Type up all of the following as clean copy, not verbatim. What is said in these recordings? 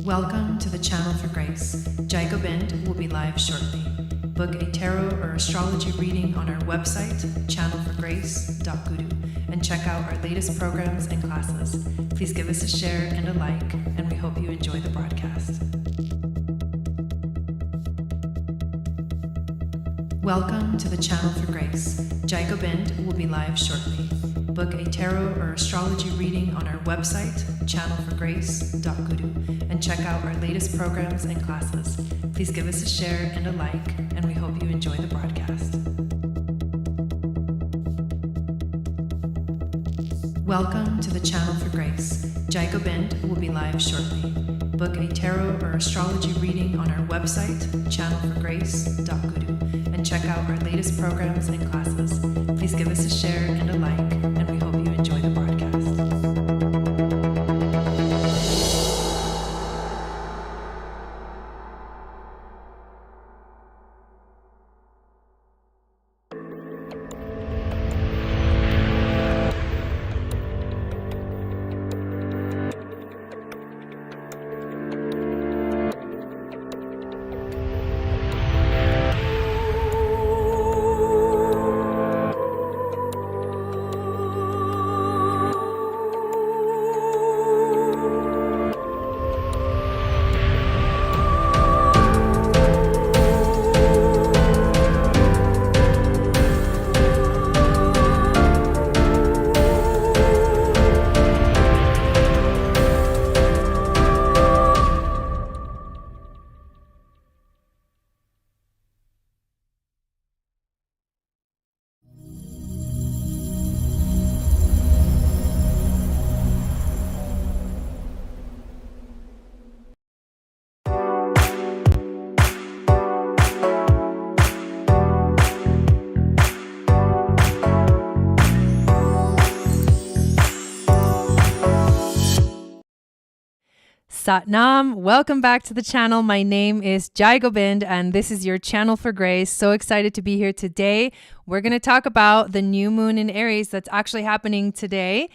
Welcome to the Channel for Grace. Gobind will be live shortly. Book a tarot or astrology reading on our website, channelforgrace.guru, and check out our latest programs and classes. Please give us a share and a like, and we hope you enjoy the broadcast. Welcome to the Channel for Grace. Gobind will be live shortly. Book a tarot or astrology reading on our website, channelforgrace.guru, and check out our latest programs and classes. Please give us a share and a like, and we hope you enjoy the broadcast. Welcome to the Channel for Grace. Gobind will be live shortly. Book a tarot or astrology reading on our website, channelforgrace.guru, and check out our latest programs and classes. Please give us a share and a like, and we hope you enjoy the broadcast. Satnam, welcome back to the channel. My name is Gobind, and this is your Channel for Grace. So excited to be here today. We're going to talk about the new moon in Aries that's actually happening today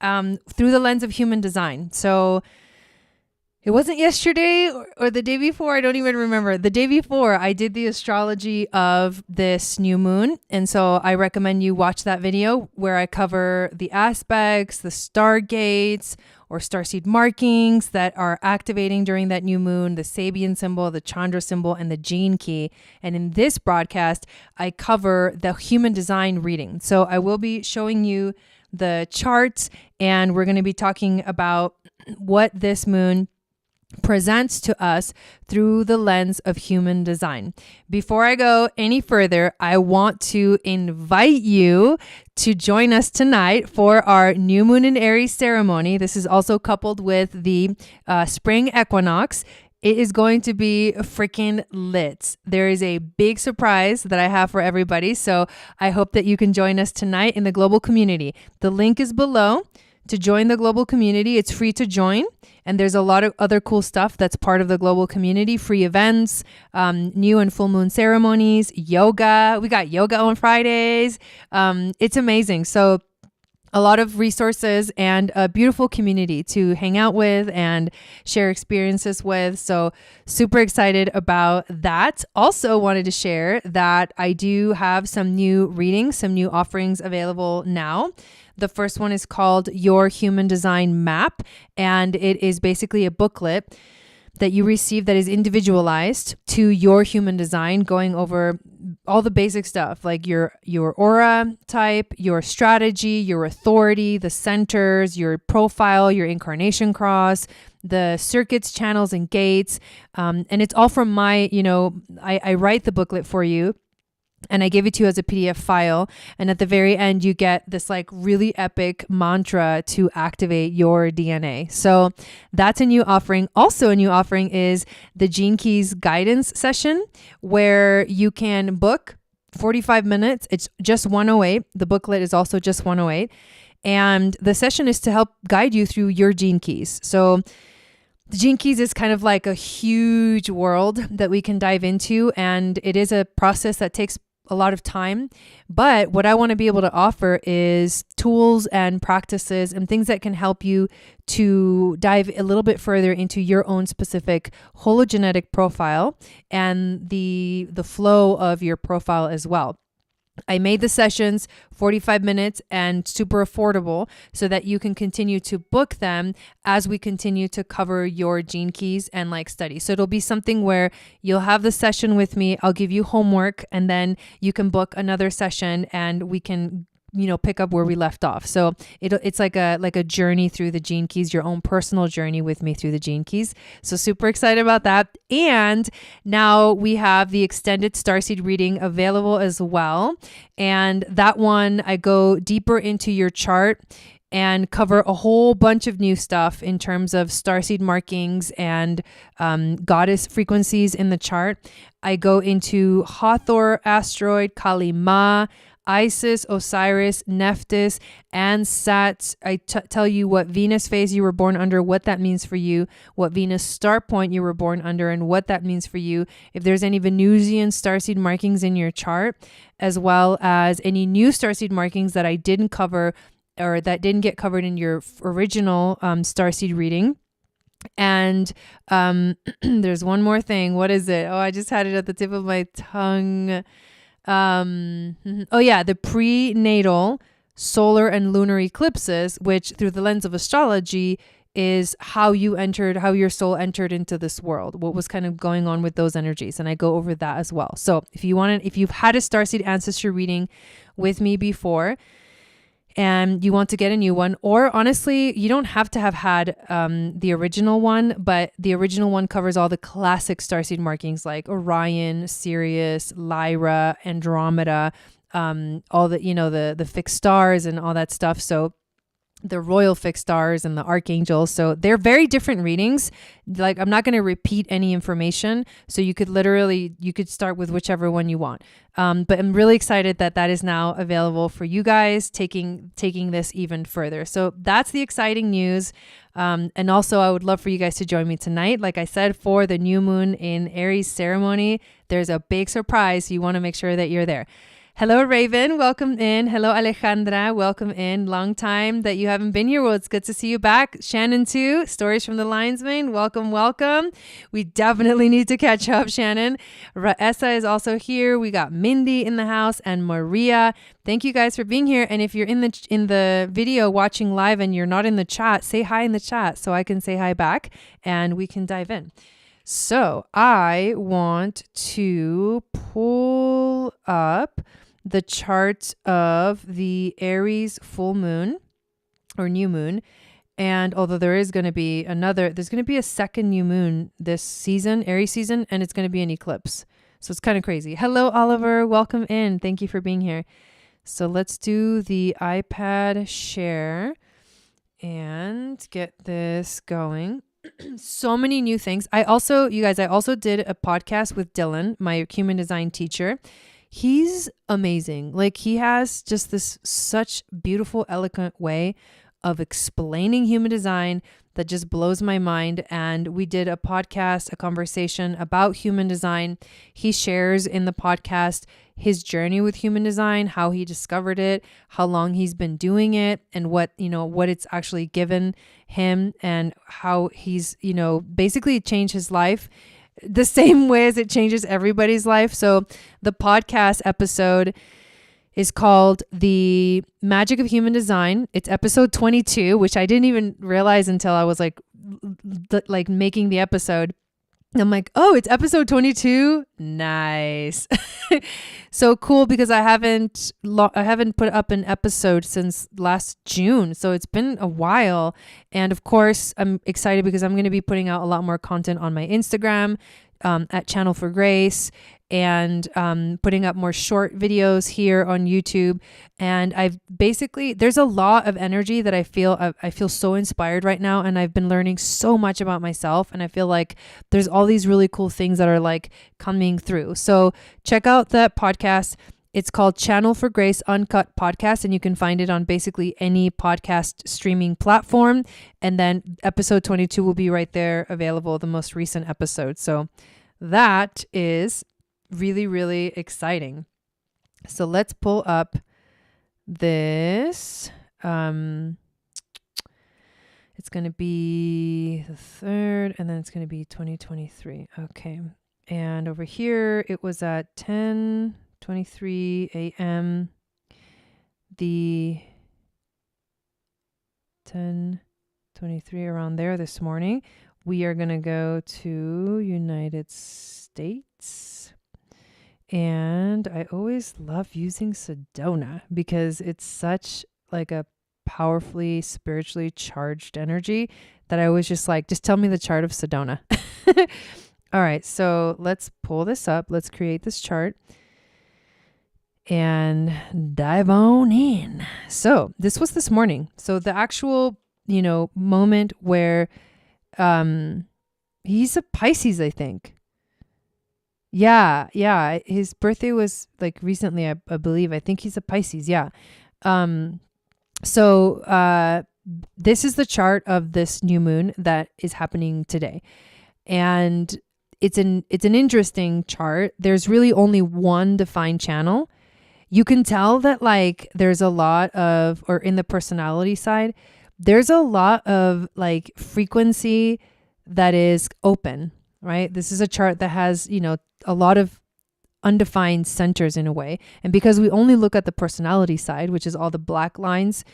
through the lens of human design. So it wasn't yesterday or the day before. I don't even remember. The day before, I did the astrology of this new moon. And so I recommend you watch that video where I cover the aspects, the stargates, or starseed markings that are activating during that new moon, the Sabian symbol, the Chandra symbol, and the gene key. And in this broadcast, I cover the human design reading. So I will be showing you the charts, and we're going to be talking about what this moon presents to us through the lens of human design. Before I go any further, I want to invite you to join us tonight for our new moon in Aries ceremony. This is also coupled with the spring equinox. It is going to be freaking lit. There is a big surprise that I have for everybody. So I hope that you can join us tonight in the global community. The link is below. To join the global community, it's free to join. And there's a lot of other cool stuff that's part of the global community, free events, new and full moon ceremonies, yoga. We got yoga on Fridays. It's amazing. So a lot of resources and a beautiful community to hang out with and share experiences with. So super excited about that. Also wanted to share that I do have some new readings, some new offerings available now. The first one is called Your Human Design Map, and it is basically a booklet that you receive that is individualized to your human design, going over all the basic stuff like your aura type, your strategy, your authority, the centers, your profile, your incarnation cross, the circuits, channels, and gates. And it's all from my, I write the booklet for you. And I give it to you as a PDF file. And at the very end, you get this like really epic mantra to activate your DNA. So that's a new offering. Also a new offering is the Gene Keys guidance session, where you can book 45 minutes. It's just 108. The booklet is also just 108. And the session is to help guide you through your gene keys. So the gene keys is kind of like a huge world that we can dive into. And it is a process that takes a lot of time. But what I want to be able to offer is tools and practices and things that can help you to dive a little bit further into your own specific hologenetic profile and the flow of your profile as well. I made the sessions 45 minutes and super affordable so that you can continue to book them as we continue to cover your gene keys and like study. So it'll be something where you'll have the session with me. I'll give you homework and then you can book another session and we can pick up where we left off. So it's like a journey through the gene keys, your own personal journey with me through the gene keys. So super excited about that. And now we have the extended starseed reading available as well. And that one, I go deeper into your chart and cover a whole bunch of new stuff in terms of starseed markings and goddess frequencies in the chart. I go into Hathor asteroid, Kali Ma, Isis, Osiris, Nephthys, and Sat. I tell you what Venus phase you were born under, what that means for you, what Venus star point you were born under, and what that means for you. If there's any Venusian starseed markings in your chart, as well as any new starseed markings that I didn't cover or that didn't get covered in your original starseed reading. And there's one more thing. What is it? Oh, I just had it at the tip of my tongue. The prenatal solar and lunar eclipses, which through the lens of astrology is how your soul entered into this world, what was kind of going on with those energies. And I go over that as well. So if you've had a starseed ancestry reading with me before and you want to get a new one, or honestly, you don't have to have had the original one, but the original one covers all the classic starseed markings like Orion, Sirius, Lyra, Andromeda, all the fixed stars and all that stuff. So the royal fixed stars and the archangels. So they're very different readings. Like I'm not going to repeat any information. So you could start with whichever one you want. But I'm really excited that is now available for you guys, taking this even further. So that's the exciting news. And also I would love for you guys to join me tonight. Like I said, for the new moon in Aries ceremony, there's a big surprise. So you want to make sure that you're there. Hello, Raven. Welcome in. Hello, Alejandra. Welcome in. Long time that you haven't been here. Well, it's good to see you back. Shannon, too. Stories from the Lion's Mane. Welcome, welcome. We definitely need to catch up, Shannon. Raessa is also here. We got Mindy in the house and Maria. Thank you guys for being here. And if you're in the video watching live and you're not in the chat, say hi in the chat so I can say hi back and we can dive in. So I want to pull up the chart of the Aries full moon or new moon. And although there's going to be a second new moon this season, Aries season, and it's going to be an eclipse. So it's kind of crazy. Hello, Oliver. Welcome in. Thank you for being here. So let's do the iPad share and get this going. So many new things. I also did a podcast with Dylan, my human design teacher. He's amazing. Like he has just this such beautiful, eloquent way of explaining human design that just blows my mind. And we did a conversation about human design. He shares in the podcast his journey with human design, how he discovered it, how long he's been doing it, and what it's actually given him, and how he's, basically changed his life the same way as it changes everybody's life. So the podcast episode is called The Magic of Human Design. It's episode 22, which I didn't even realize until I was like making the episode. I'm like, oh, it's episode 22. Nice. So cool, because I haven't put up an episode since last June. So it's been a while. And of course, I'm excited because I'm going to be putting out a lot more content on my Instagram at Channel for Grace, and putting up more short videos here on YouTube. And there's a lot of energy that I feel so inspired right now. And I've been learning so much about myself. And I feel like there's all these really cool things that are like coming through. So check out that podcast. It's called Channel for Grace Uncut Podcast, and you can find it on basically any podcast streaming platform. And then episode 22 will be right there available, the most recent episode. So that is really, really exciting. So let's pull up this. It's going to be the 3rd, and then it's going to be 2023. Okay. And over here, it was at 10:23 a.m. The 10:23 around there this morning. We are going to go to United States. And I always love using Sedona because it's such like a powerfully spiritually charged energy that I always just tell me the chart of Sedona. All right, so let's pull this up. Let's create this chart and dive on in. So this was this morning. So the actual, moment where he's a Pisces, I think. Yeah. His birthday was like recently, I believe. I think he's a Pisces. Yeah. So this is the chart of this new moon that is happening today. And it's an interesting chart. There's really only one defined channel. You can tell that like there's a lot of, or in the personality side, there's a lot of like frequency that is open, right? This is a chart that has, a lot of undefined centers in a way. And because we only look at the personality side, which is all the black lines,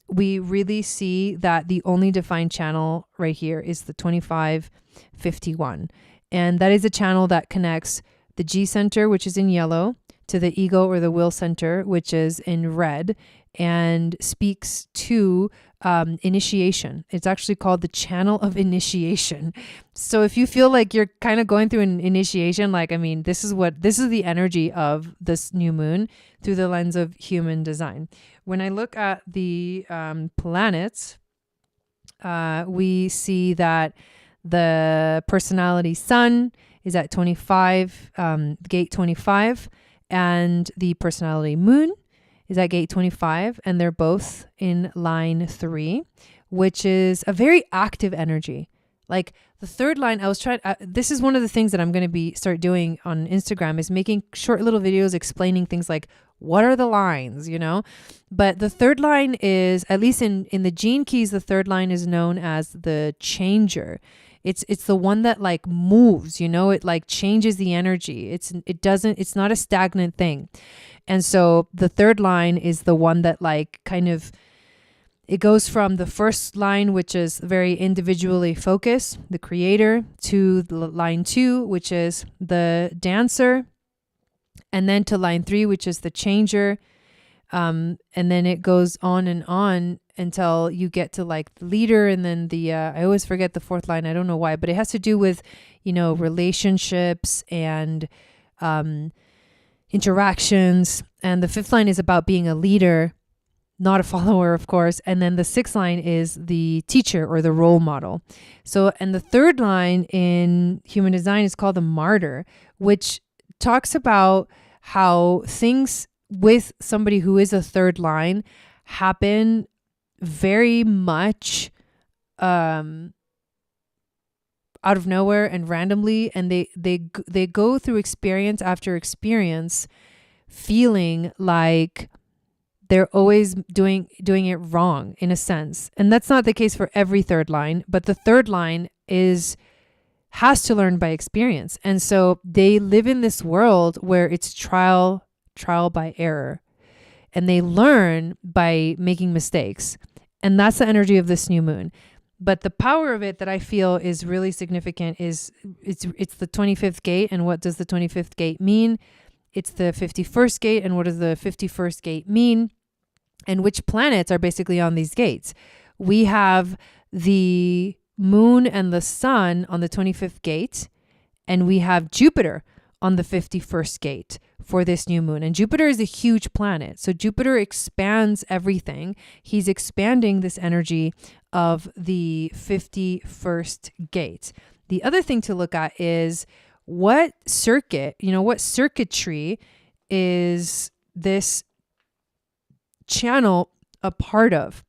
we really see that the only defined channel right here is the 2551. And that is a channel that connects the G center, which is in yellow, to the ego or the will center, which is in red, and speaks to initiation. It's actually called the channel of initiation. So if you feel like you're kind of going through an initiation, this is the energy of this new moon through the lens of human design. When I look at the planets, we see that the personality sun is at 25, gate 25, and the personality moon is at gate 25, and they're both in line 3, which is a very active energy. Like the third line, this is one of the things that I'm going to start doing on Instagram, is making short little videos explaining things like, what are the lines, But the third line is, at least in the gene keys, the third line is known as the changer. It's the one that like moves, it like changes the energy. It's not a stagnant thing. And so the third line is the one that like kind of, it goes from the first line, which is very individually focused, the creator, to line 2, which is the dancer, and then to line 3, which is the changer. And then it goes on and on until you get to like the leader, and then I always forget the 4th line. I don't know why, but it has to do with, relationships and interactions. And the 5th line is about being a leader, not a follower, of course. And then the 6th line is the teacher or the role model. So, and the 3rd line in human design is called the martyr, which talks about how things with somebody who is a 3rd line happen very much out of nowhere and randomly, and they go through experience after experience feeling like they're always doing it wrong in a sense. And that's not the case for every 3rd line, but the 3rd line has to learn by experience. And so they live in this world where it's trial by error, and they learn by making mistakes. And that's the energy of this new moon. But the power of it that I feel is really significant is it's the 25th gate. And what does the 25th gate mean? It's the 51st gate. And what does the 51st gate mean? And which planets are basically on these gates? We have the moon and the sun on the 25th gate, and we have Jupiter on the 51st gate for this new moon. And Jupiter is a huge planet. So Jupiter expands everything. He's expanding this energy of the 51st gate. The other thing to look at is what circuitry is this channel a part of?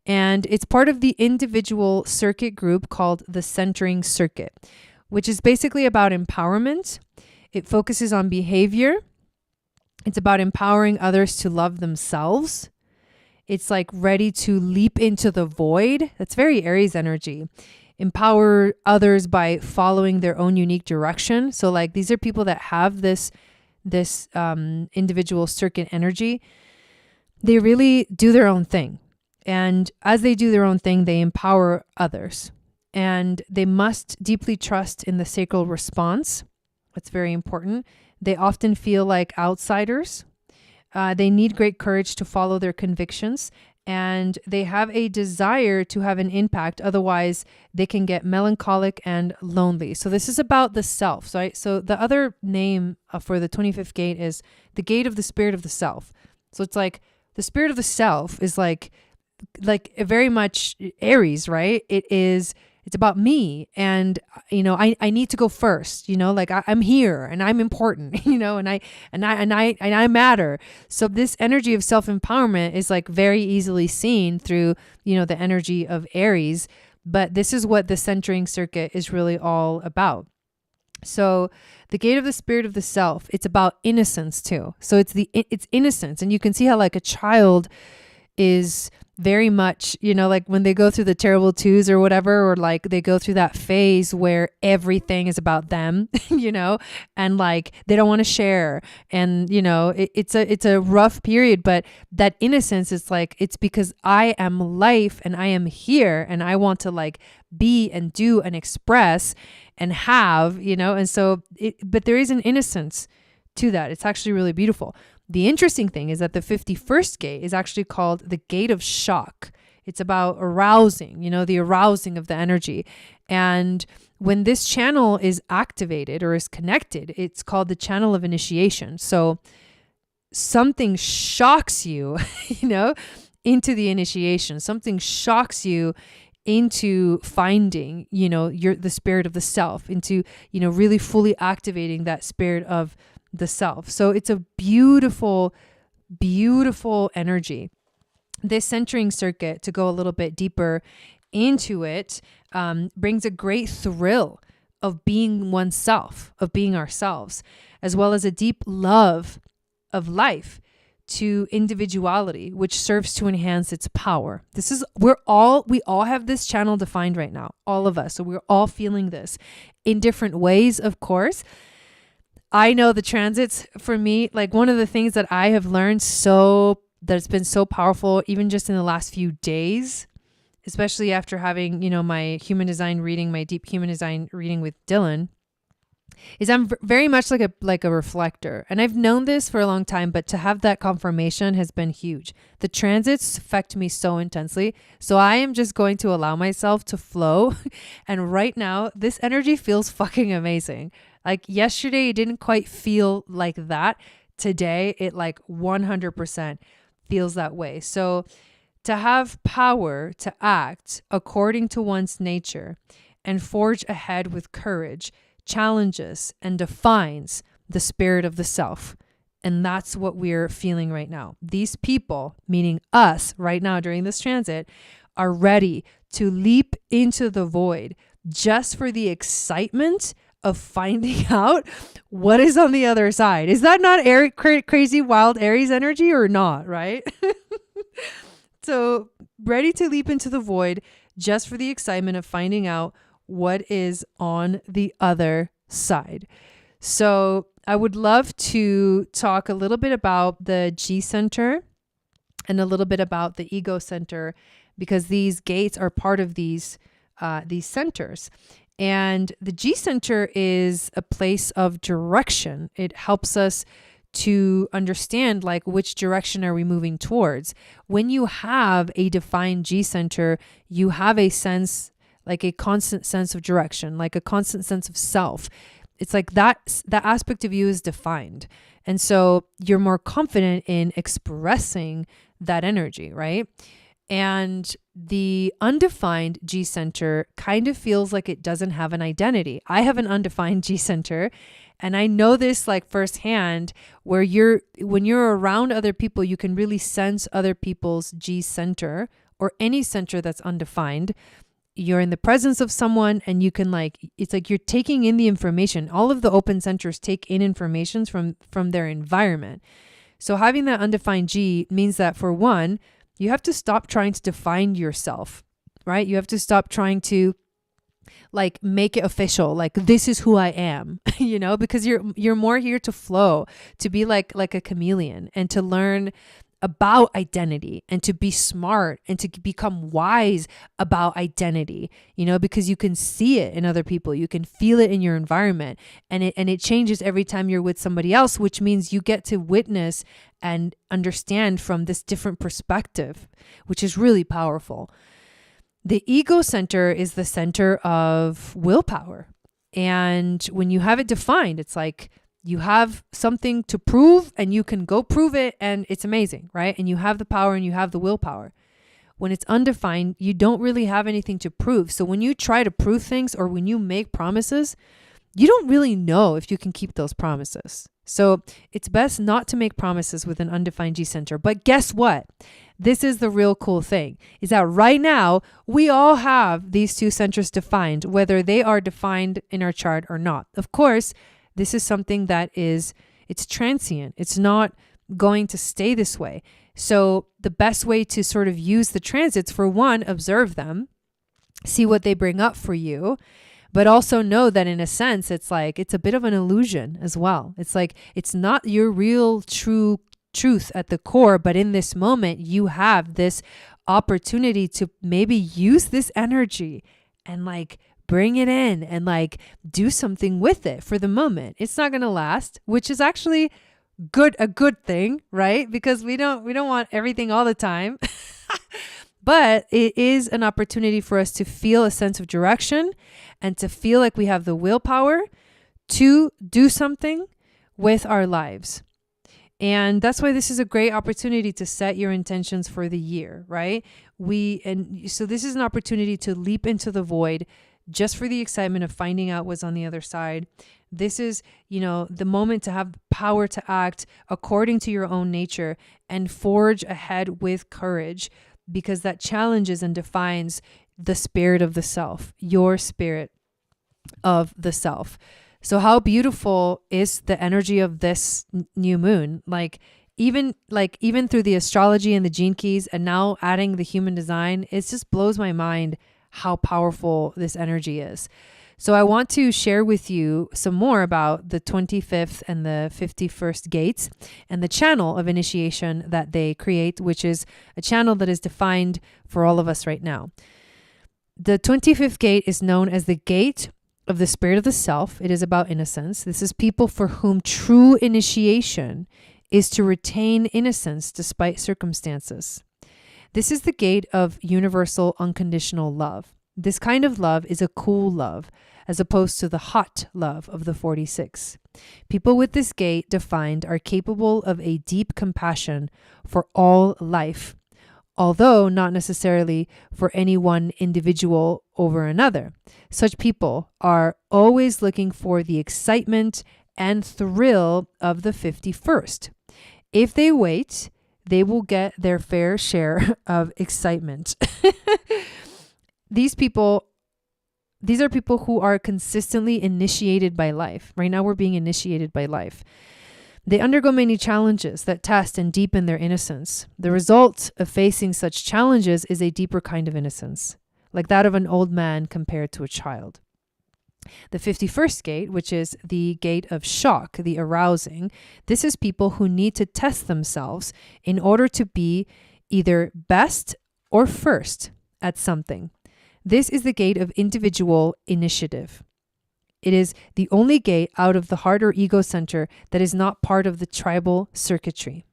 And it's part of the individual circuit group called the centering circuit, which is basically about empowerment. It focuses on behavior. It's about empowering others to love themselves. It's like ready to leap into the void. That's very Aries energy. Empower others by following their own unique direction. So like these are people that have this individual circuit energy. They really do their own thing. And as they do their own thing, they empower others. And they must deeply trust in the sacral response. That's very important. They often feel like outsiders. They need great courage to follow their convictions, and they have a desire to have an impact. Otherwise, they can get melancholic and lonely. So this is about the self, right? So the other name for the 25th gate is the gate of the spirit of the self. So it's like the spirit of the self is like very much Aries, right? It's about me, and I need to go first, like I'm here and I'm important, and I matter. So this energy of self-empowerment is like very easily seen through, the energy of Aries, but this is what the centering circuit is really all about. So the gate of the spirit of the self, it's about innocence too. So it's innocence, and you can see how like a child is very much, like when they go through the terrible twos or whatever, or like they go through that phase where everything is about them, and like they don't want to share. And, it's a rough period, but that innocence is like, it's because I am life and I am here and I want to like be and do and express and have, and so but there is an innocence to that. It's actually really beautiful. The interesting thing is that the 51st gate is actually called the gate of shock. It's about arousing, the arousing of the energy. And when this channel is activated or is connected, it's called the channel of initiation. So something shocks you, into the initiation. Something shocks you into finding, the spirit of the self, into, really fully activating that spirit of the self. So it's a beautiful, beautiful energy. This centering circuit, to go a little bit deeper into it, brings a great thrill of being oneself, of being ourselves, as well as a deep love of life to individuality, which serves to enhance its power. We all have this channel defined right now, all of us. So we're all feeling this in different ways, of course. I know the transits for me, like one of the things that I have learned that's been so powerful, even just in the last few days, especially after having, my human design reading, my deep human design reading with Dylan, is I'm very much like a reflector. And I've known this for a long time, but to have that confirmation has been huge. The transits affect me so intensely. So I am just going to allow myself to flow. And right now, this energy feels fucking amazing. Like yesterday, it didn't quite feel like that. Today, it like 100% feels that way. So to have power to act according to one's nature and forge ahead with courage challenges and defines the spirit of the self. And that's what we're feeling right now. These people, meaning us right now during this transit, are ready to leap into the void just for the excitement of finding out what is on the other side. Is that not crazy, wild Aries energy or not, right? So ready to leap into the void just for the excitement of finding out what is on the other side. So I would love to talk a little bit about the G center and a little bit about the ego center, because these gates are part of these centers. And the G center is a place of direction. It helps us to understand like which direction are we moving towards. When you have a defined G center, you have a sense, like a constant sense of direction, like a constant sense of self. It's like that aspect of you is defined. And so you're more confident in expressing that energy, right? And the undefined G center kind of feels like it doesn't have an identity. I have an undefined G center, and I know this like firsthand, where when you're around other people, you can really sense other people's G center or any center that's undefined. You're in the presence of someone and you can it's like you're taking in the information. All of the open centers take in information from their environment. So having that undefined G means that, for one, you have to stop trying to define yourself, right? You have to stop trying to like make it official, like this is who I am, you know, because you're more here to flow, to be like a chameleon, and to learn about identity, and to be smart, and to become wise about identity, you know, because you can see it in other people, you can feel it in your environment, and it changes every time you're with somebody else, which means you get to witness and understand from this different perspective, which is really powerful. The ego center is the center of willpower. And when you have it defined, it's like you have something to prove and you can go prove it, and it's amazing, right? And you have the power and you have the willpower. When it's undefined, you don't really have anything to prove. So when you try to prove things, or when you make promises, you don't really know if you can keep those promises. So it's best not to make promises with an undefined G center. But guess what? This is the real cool thing, is that right now we all have these two centers defined, whether they are defined in our chart or not. Of course, this is something that it's transient. It's not going to stay this way. So the best way to sort of use the transits, for one, observe them, see what they bring up for you, but also know that in a sense, it's like, it's a bit of an illusion as well. It's like, it's not your real true truth at the core, but in this moment, you have this opportunity to maybe use this energy and like bring it in and like do something with it for the moment. It's not going to last, which is actually a good thing, right? Because we don't want everything all the time. But it is an opportunity for us to feel a sense of direction and to feel like we have the willpower to do something with our lives. And that's why this is a great opportunity to set your intentions for the year, right? So this is an opportunity to leap into the void just for the excitement of finding out what's on the other side. This is, you know, the moment to have power to act according to your own nature and forge ahead with courage, because that challenges and defines the spirit of the self, your spirit of the self. So how beautiful is the energy of this new moon? Even through the astrology and the gene keys, and now adding the human design, it just blows my mind how powerful this energy is. So I want to share with you some more about the 25th and the 51st gates and the channel of initiation that they create, which is a channel that is defined for all of us right now. The 25th gate is known as the gate of the spirit of the self. It is about innocence. This is people for whom true initiation is to retain innocence despite circumstances. This is the gate of universal unconditional love. This kind of love is a cool love, as opposed to the hot love of the 46. People with this gate defined are capable of a deep compassion for all life, although not necessarily for any one individual over another. Such people are always looking for the excitement and thrill of the 51st. If they wait, they will get their fair share of excitement. These are people who are consistently initiated by life. Right now we're being initiated by life. They undergo many challenges that test and deepen their innocence. The result of facing such challenges is a deeper kind of innocence, like that of an old man compared to a child. The 51st gate, which is the gate of shock, the arousing, this is people who need to test themselves in order to be either best or first at something. This is the gate of individual initiative. It is the only gate out of the heart or ego center that is not part of the tribal circuitry.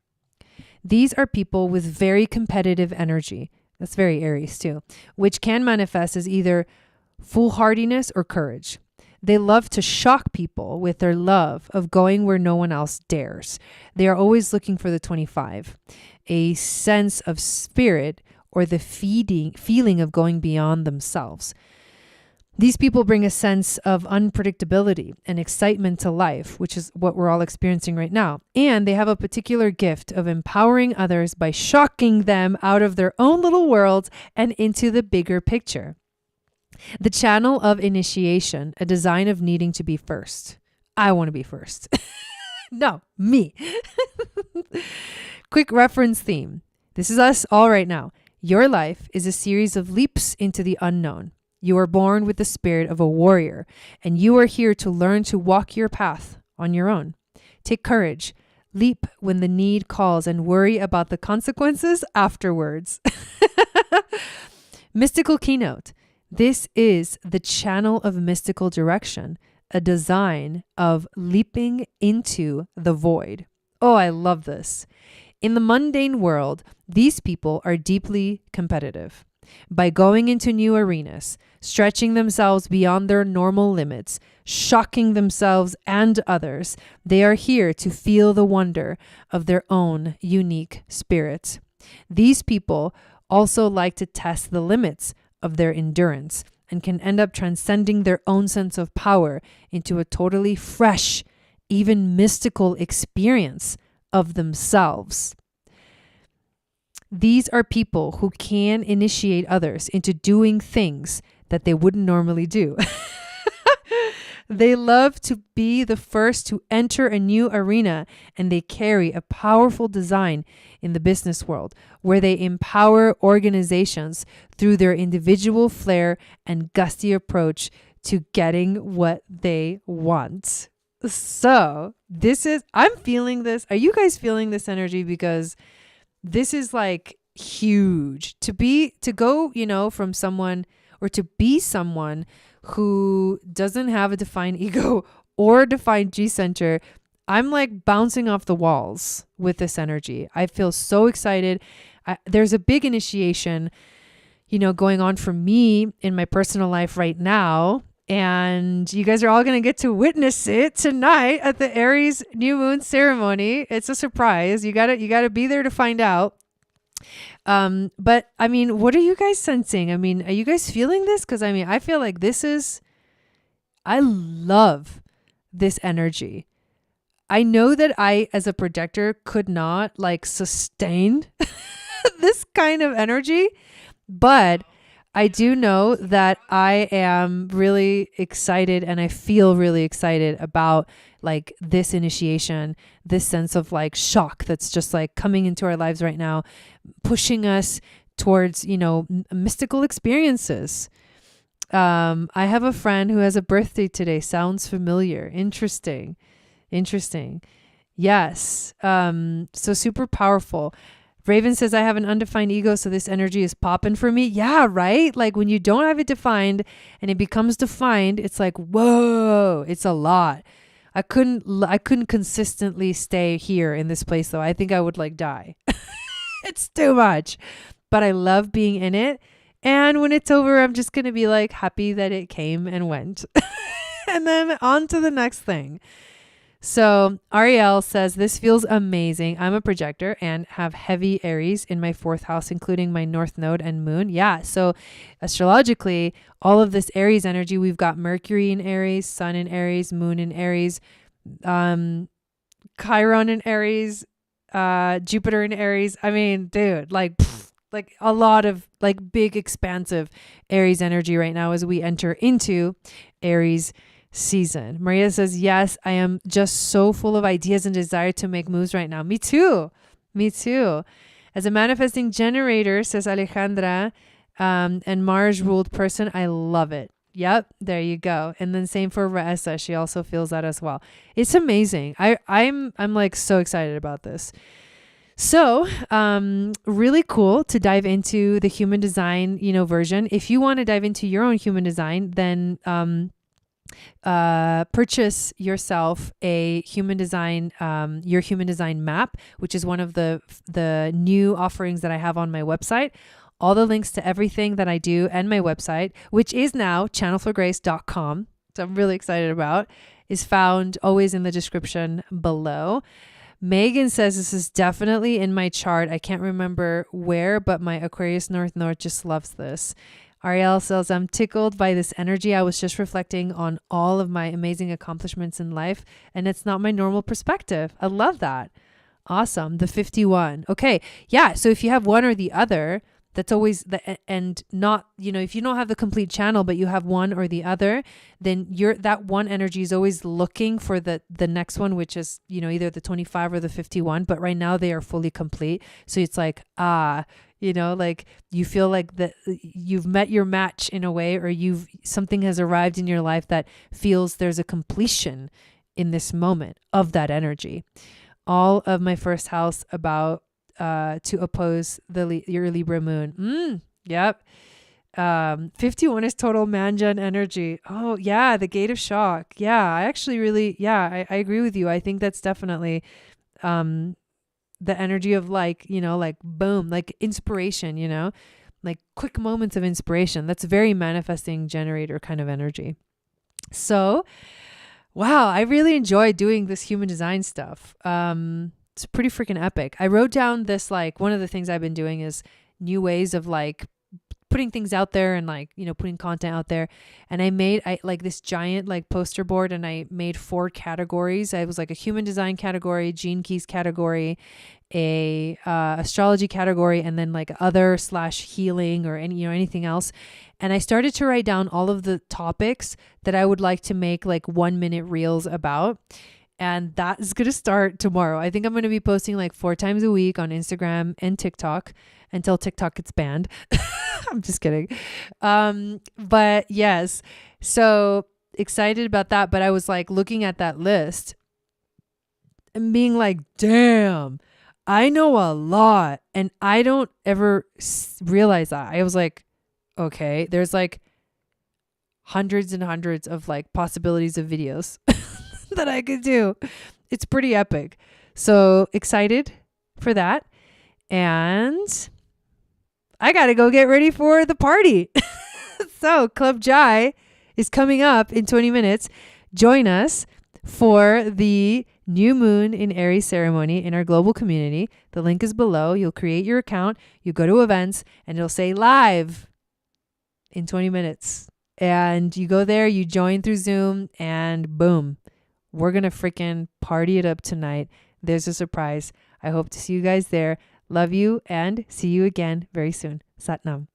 These are people with very competitive energy. That's very Aries too, which can manifest as either foolhardiness or courage. They love to shock people with their love of going where no one else dares. They are always looking for the 25, a sense of spirit or the feeling of going beyond themselves. These people bring a sense of unpredictability and excitement to life, which is what we're all experiencing right now. And they have a particular gift of empowering others by shocking them out of their own little world and into the bigger picture. The channel of initiation, a design of needing to be first. I want to be first. No, me. Quick reference theme. This is us all right now. Your life is a series of leaps into the unknown. You are born with the spirit of a warrior, and you are here to learn to walk your path on your own. Take courage. Leap when the need calls and worry about the consequences afterwards. Mystical keynote. This is the channel of mystical direction, a design of leaping into the void. Oh, I love this. In the mundane world, these people are deeply competitive. By going into new arenas, stretching themselves beyond their normal limits, shocking themselves and others, they are here to feel the wonder of their own unique spirits. These people also like to test the limits of their endurance and can end up transcending their own sense of power into a totally fresh, even mystical experience of themselves. These are people who can initiate others into doing things that they wouldn't normally do. They love to be the first to enter a new arena, and they carry a powerful design in the business world where they empower organizations through their individual flair and gusty approach to getting what they want. So I'm feeling this. Are you guys feeling this energy? Because this is like huge to go, from someone or to be someone who doesn't have a defined ego or a defined G center. I'm like bouncing off the walls with this energy. I feel so excited. There's a big initiation, going on for me in my personal life right now. And you guys are all going to get to witness it tonight at the Aries New Moon ceremony. It's a surprise. You got to be there to find out. But I mean, what are you guys sensing? I mean, are you guys feeling this? Because I mean, I feel like I love this energy. I know that I, as a projector, could not like sustain this kind of energy, but I do know that I am really excited, and I feel really excited about like this initiation, this sense of like shock that's just like coming into our lives right now, pushing us towards, mystical experiences. I have a friend who has a birthday today. Sounds familiar. Interesting. Yes. So super powerful. Raven says, I have an undefined ego, so this energy is popping for me. Yeah, right? Like when you don't have it defined and it becomes defined, it's like, whoa, it's a lot. I couldn't consistently stay here in this place though. I think I would like die. It's too much. But I love being in it. And when it's over, I'm just going to be like happy that it came and went. And then on to the next thing. So Ariel says, this feels amazing. I'm a projector and have heavy Aries in my 4th house, including my North Node and Moon. Yeah. So astrologically, all of this Aries energy, we've got Mercury in Aries, Sun in Aries, Moon in Aries, Chiron in Aries, Jupiter in Aries. I mean, dude, like a lot of like big expansive Aries energy right now as we enter into Aries season. Maria says, yes, I am just so full of ideas and desire to make moves right now. Me too. As a manifesting generator, says Alejandra, and Mars ruled person, I love it. Yep, there you go. And then same for Raessa. She also feels that as well. It's amazing. I'm like so excited about this. So, really cool to dive into the human design, version. If you want to dive into your own human design, then purchase yourself a human design, your human design map, which is one of the new offerings that I have on my website. All the links to everything that I do and my website, which is now channelforgrace.com, so I'm really excited about, is found always in the description below. Megan says, this is definitely in my chart. I can't remember where, but my Aquarius North Node just loves this. Ariel says, I'm tickled by this energy. I was just reflecting on all of my amazing accomplishments in life, and it's not my normal perspective. I love that. Awesome. The 51. Okay. Yeah. So if you have one or the other, That's always and not, if you don't have the complete channel, but you have one or the other, then that one energy is always looking for the next one, which is, either the 25 or the 51. But right now they are fully complete. So it's like, like you feel like that you've met your match in a way, or something has arrived in your life that feels there's a completion in this moment of that energy. All of my first house about to oppose your Libra moon. Yep. 51 is total man-gen energy. Oh yeah, the gate of shock. Yeah, I actually really, I agree with you. I think that's definitely the energy of like boom, like inspiration, like quick moments of inspiration. That's very manifesting generator kind of energy. So, wow, I really enjoy doing this human design stuff. It's pretty freaking epic. I wrote down this, like, one of the things I've been doing is new ways of like putting things out there and like, putting content out there. And I made like this giant like poster board, and I made 4 categories. I was like a human design category, gene keys category, a astrology category, and then like other/healing or anything else. And I started to write down all of the topics that I would like to make like 1-minute reels about. And that is going to start tomorrow. I think I'm going to be posting like 4 times a week on Instagram and TikTok until TikTok gets banned. I'm just kidding. But yes, so excited about that. But I was like looking at that list and being like, damn, I know a lot. And I don't ever realize that. I was like, okay, there's like hundreds and hundreds of like possibilities of videos that I could do. It's pretty epic. So excited for that. And I got to go get ready for the party. So Club Jai is coming up in 20 minutes. Join us for the new moon in Aries ceremony in our global community. The link is below. You'll create your account. You go to events and it'll say live in 20 minutes. And you go there, you join through Zoom, and boom. We're going to freaking party it up tonight. There's a surprise. I hope to see you guys there. Love you and see you again very soon. Sat Nam.